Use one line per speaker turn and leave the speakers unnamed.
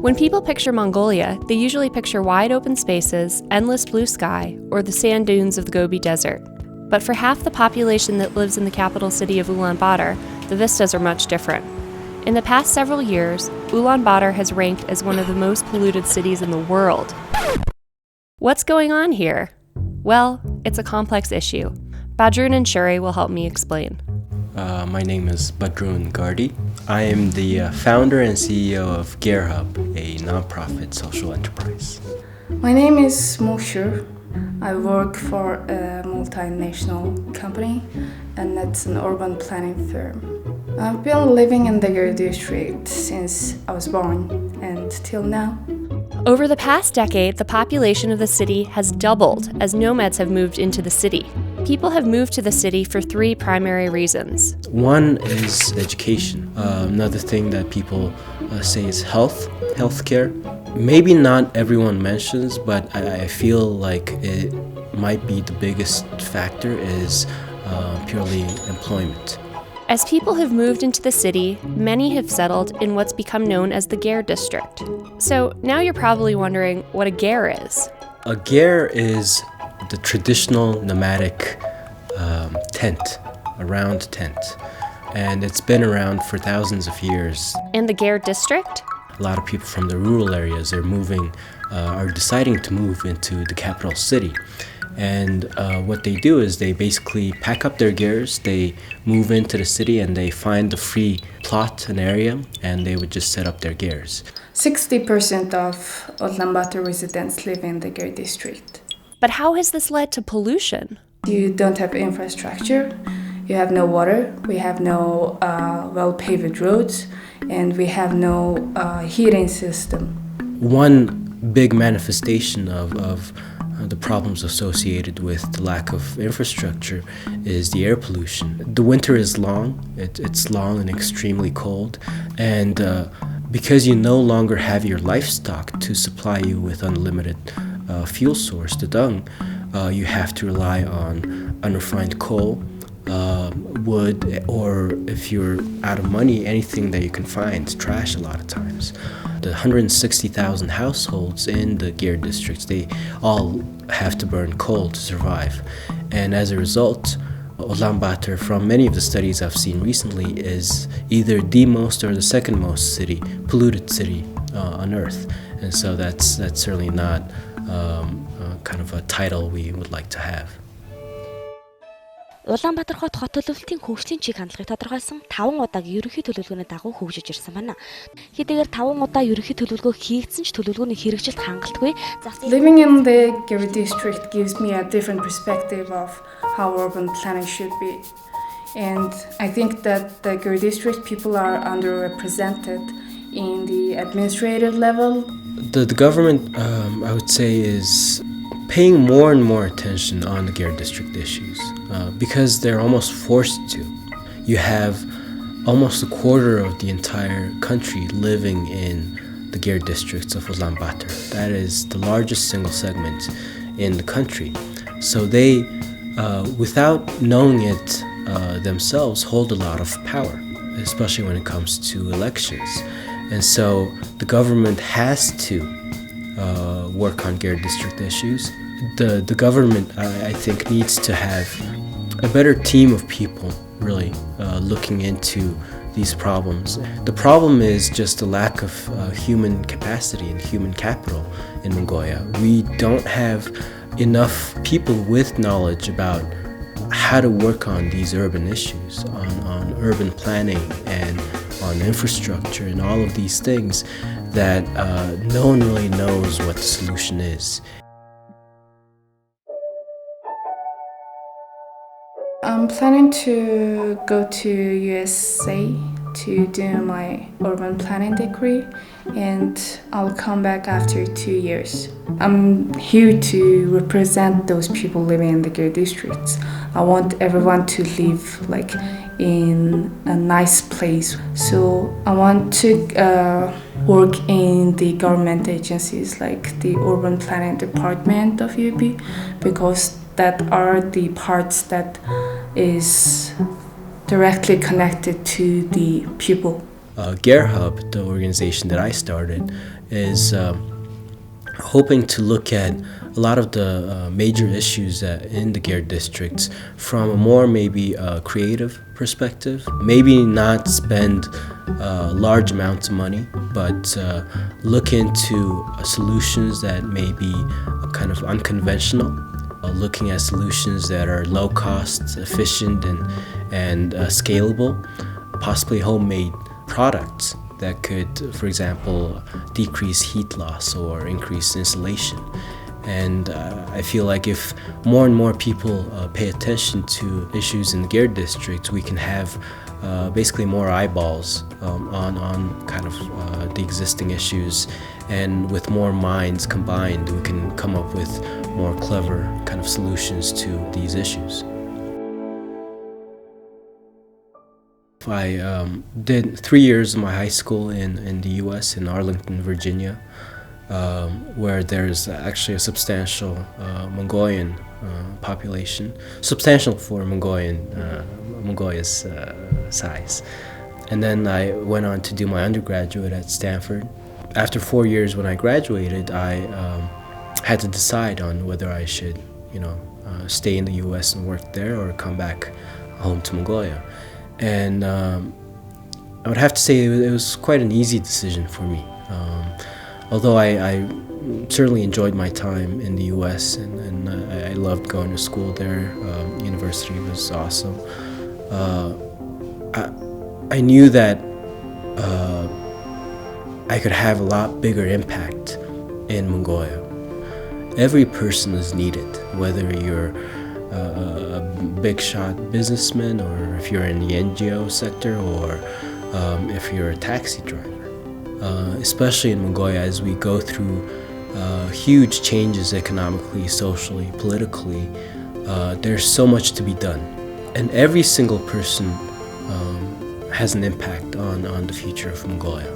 When people picture Mongolia, they usually picture wide open spaces, endless blue sky, or the sand dunes of the Gobi Desert. But for half the population that lives in the capital city of Ulaanbaatar, the vistas are much different. In the past several years, Ulaanbaatar has ranked as one of the most polluted cities in the world. What's going on here? Well, it's a complex issue. Badruun and Munkshure will help me explain.
My name is Badruun Gardi. I am the founder and CEO of GerHub, a nonprofit social enterprise.
My name is Munkshure. I work for a multinational company, and it's an urban planning firm. I've been living in the Gardi district since I was born, and till now.
Over the past decade, the population of the city has doubled as nomads have moved into the city. People have moved to the city for three primary reasons.
One is education. Another thing that people say is healthcare. Maybe not everyone mentions, but I feel like it might be the biggest factor is purely employment.
As people have moved into the city, many have settled in what's become known as the Ger district. So now you're probably wondering what a ger is.
A ger is the traditional nomadic tent, a round tent. And it's been around for thousands of years.
And the Ger district?
A lot of people from the rural areas are deciding to move into the capital city. And what they do is they basically pack up their gers, they move into the city, and they find a free plot, an area, and they would just set up their gers.
60% of Ulaanbaatar residents live in the Ger district.
But how has this led to pollution?
You don't have infrastructure, you have no water, we have no well-paved roads, and we have no heating system.
One big manifestation of the problems associated with the lack of infrastructure is the air pollution. The winter is long, it's long and extremely cold, and because you no longer have your livestock to supply you with unlimited fuel source, the dung, you have to rely on unrefined coal, wood, or if you're out of money, anything that you can find, trash a lot of times. The 160,000 households in the Ger districts, they all have to burn coal to survive. And as a result, Ulaanbaatar, from many of the studies I've seen recently, is either the most or the second most polluted city on Earth. And so that's certainly not kind of a title we would like to have.
Улаанбаатар хот төлөвлөлтийн хөгжлийн чиг хандлагыг тодорхойлсон 5 удаагийн ерөнхий төлөвлөгөөний дагуу хөгжиж ирсэн байна. Хэдийгээр 5 удаа ерөнхий төлөвлөгөө хийгдсэн ч төлөвлөгөөний хэрэгжилт хангалтгүй.
Living in the Gardi district gives me a different perspective of how urban planning should be. And I think that the Gardi district people are underrepresented in the administrative level.
The government, I would say, is paying more and more attention on the Ger district issues because they're almost forced to. You have almost a quarter of the entire country living in the Ger districts of Ulaanbaatar. That is the largest single segment in the country. So they, without knowing it themselves, hold a lot of power, especially when it comes to elections. And so the government has to work on Ger district issues. The government, I think, needs to have a better team of people really looking into these problems. The problem is just the lack of human capacity and human capital in Mongolia. We don't have enough people with knowledge about how to work on these urban issues, on urban planning and on infrastructure and all of these things that no one really knows what the solution is.
I'm planning to go to USA to do my urban planning degree, and I'll come back after 2 years. I'm here to represent those people living in the Ger districts. I want everyone to live in a nice place. So I want to work in the government agencies like the urban planning department of UP, because that are the parts that is directly connected to the people.
Ger Hub, the organization that I started, is hoping to look at a lot of the major issues in the Ger districts from a more maybe creative perspective. Maybe not spend large amounts of money, but look into solutions that may be kind of unconventional, looking at solutions that are low cost, efficient, and scalable, possibly homemade products that could, for example, decrease heat loss or increase insulation. And I feel like if more and more people pay attention to issues in the Ger district, we can have basically more eyeballs on kind of the existing issues, and with more minds combined, we can come up with more clever kind of solutions to these issues. I did 3 years of my high school in the U.S. in Arlington, Virginia, where there's actually a substantial Mongolian population, substantial for Mongolia's size. And then I went on to do my undergraduate at Stanford. After 4 years, when I graduated, I had to decide on whether I should, stay in the U.S. and work there or come back home to Mongolia. And I would have to say it was quite an easy decision for me. Although I certainly enjoyed my time in the U.S. and I loved going to school there. University was awesome. I knew that I could have a lot bigger impact in Mongolia. Every person is needed, whether you're a big shot businessman, or if you're in the NGO sector, or if you're a taxi driver. Especially in Mongolia, as we go through huge changes economically, socially, politically, there's so much to be done. And every single person has an impact on the future of Mongolia.